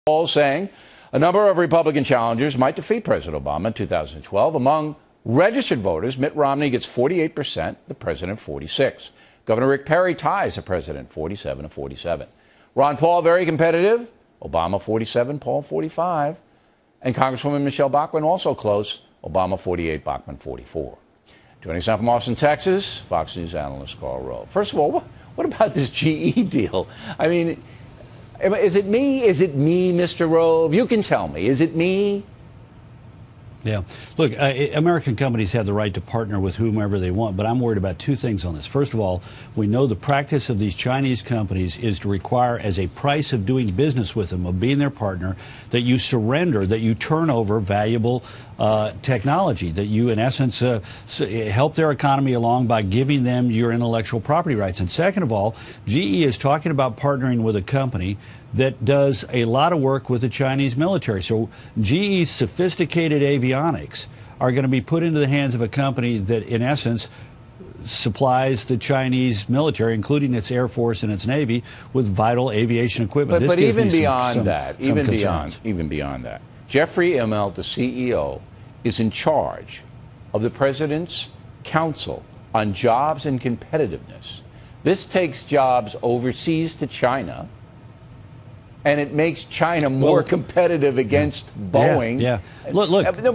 Poll saying a number of Republican challengers might defeat President Obama in 2012. Among registered voters, Mitt Romney gets 48%, the president 46%. Governor Rick Perry ties the president 47-47. Ron Paul, very competitive. Obama 47, Paul 45. And Congresswoman Michelle Bachmann also close. Obama 48, Bachmann 44. Joining us now from Austin, Texas, Fox News analyst Karl Rove. First of all, what about this GE deal? I mean, is it me? Is it me, Mr. Rove? You can tell me. Is it me? Yeah. Look, American companies have the right to partner with whomever they want, but I'm worried about two things on this. First of all, we know the practice of these Chinese companies is to require, as a price of doing business with them, of being their partner, that you surrender, that you turn over valuable technology, that you, in essence, help their economy along by giving them your intellectual property rights. And second of all, GE is talking about partnering with a company that does a lot of work with the Chinese military. So GE's sophisticated avionics are going to be put into the hands of a company that, in essence, supplies the Chinese military, including its Air Force and its Navy, with vital aviation equipment. But even beyond that, even beyond that, Jeffrey Immelt, the CEO, is in charge of the President's Council on Jobs and Competitiveness. This takes jobs overseas to China, and it makes China more competitive against Boeing. Yeah. Look. Wait. Think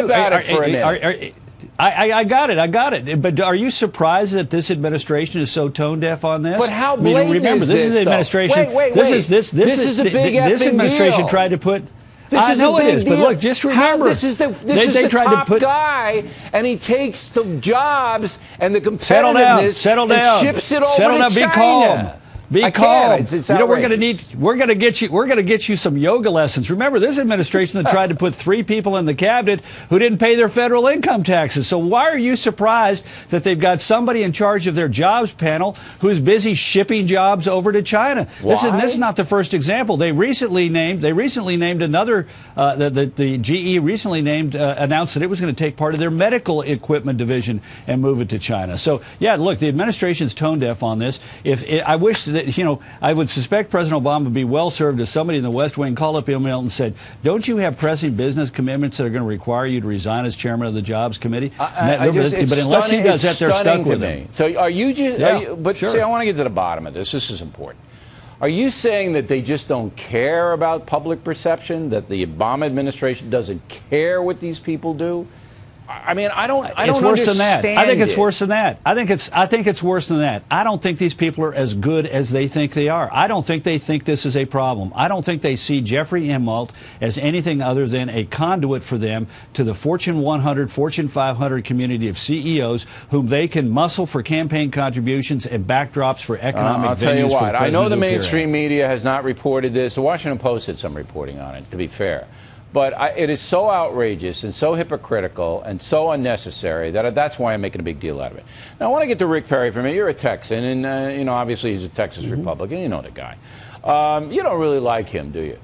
about it for a minute. I got it. But are you surprised that this administration is so tone deaf on this? But how blatant remember, is this is the administration. Wait. This is a big this administration deal. Tried to put. This is a big deal. But look, just remember, this is the top guy, and he takes the jobs and the competitiveness and ships it over to China. Be calm. It's you know, we're going to get you some yoga lessons. Remember, this administration that tried to put 3 people in the cabinet who didn't pay their federal income taxes. So why are you surprised that they've got somebody in charge of their jobs panel who's busy shipping jobs over to China? This is not the first example. They recently named another. The GE recently announced that it was going to take part of their medical equipment division and move it to China. So yeah, look, the administration's tone deaf on this. I wish that. I would suspect President Obama would be well served if somebody in the West Wing called up Immelt and said, "Don't you have pressing business commitments that are going to require you to resign as chairman of the Jobs Committee?" But unless he does that, they're stuck with him. So are you just? Sure. See, I want to get to the bottom of this. This is important. Are you saying that they just don't care about public perception? That the Obama administration doesn't care what these people do? I mean, I don't understand. I think it's worse than that. I think it's worse than that. I don't think these people are as good as they think they are. I don't think they think this is a problem. I don't think they see Jeffrey Immelt as anything other than a conduit for them to the Fortune 100, Fortune 500 community of CEOs whom they can muscle for campaign contributions and backdrops for economic venues. I'll tell you what. I know the mainstream media has not reported this. The Washington Post did some reporting on it, to be fair. But it is so outrageous and so hypocritical and so unnecessary that that's why I'm making a big deal out of it. Now, I want to get to Rick Perry for me. You're a Texan, and obviously he's a Texas Republican. You know the guy. You don't really like him, do you?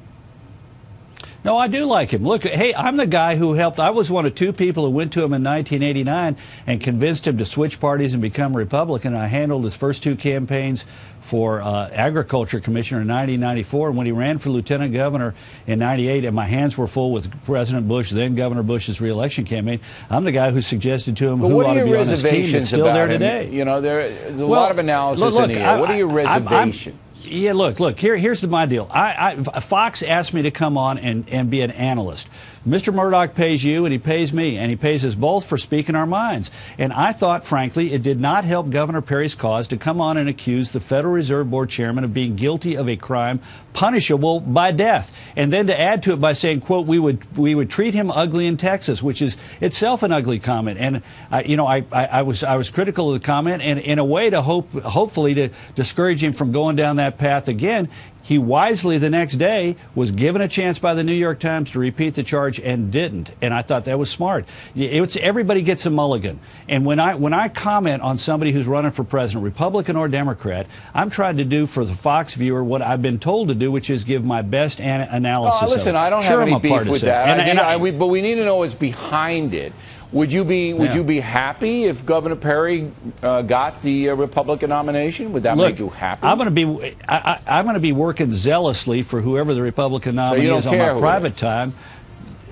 No, I do like him. Look, hey, I'm the guy who helped. I was one of 2 people who went to him in 1989 and convinced him to switch parties and become Republican. I handled his first 2 campaigns for Agriculture Commissioner in 1994. And when he ran for Lieutenant Governor in 98, and my hands were full with President Bush, then Governor Bush's reelection campaign, I'm the guy who suggested to him who ought to be on his team. It's still there today. You know, there's a lot of analysis in here. What are your reservations? Yeah, look. Here's my deal. Fox asked me to come on and be an analyst. Mr. Murdoch pays you, and he pays me, and he pays us both for speaking our minds. And I thought, frankly, it did not help Governor Perry's cause to come on and accuse the Federal Reserve Board chairman of being guilty of a crime punishable by death, and then to add to it by saying, "quote we would treat him ugly in Texas," which is itself an ugly comment. And I was critical of the comment, and in a way to hopefully to discourage him from going down that path again. He wisely, the next day, was given a chance by the New York Times to repeat the charge and didn't. And I thought that was smart. Everybody gets a mulligan. And when I comment on somebody who's running for president, Republican or Democrat, I'm trying to do for the Fox viewer what I've been told to do, which is give my best analysis. Listen, I don't have any beef with that. But we need to know what's behind it. Would you be happy if Governor Perry got the Republican nomination? Would that make you happy? I'm going to be working zealously for whoever the Republican nominee is on my private time.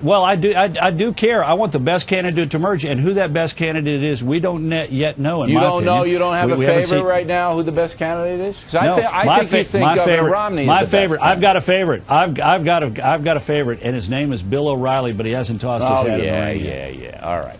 Well, I do care. I want the best candidate to emerge, and who that best candidate is, we don't yet know. You don't know. You don't have a favorite right now. Who the best candidate is? No, I think you think Governor Romney is my the favorite. Best I've got a favorite. I've got a favorite, and his name is Bill O'Reilly, but he hasn't tossed his hat in the ring yet. Yeah. All right.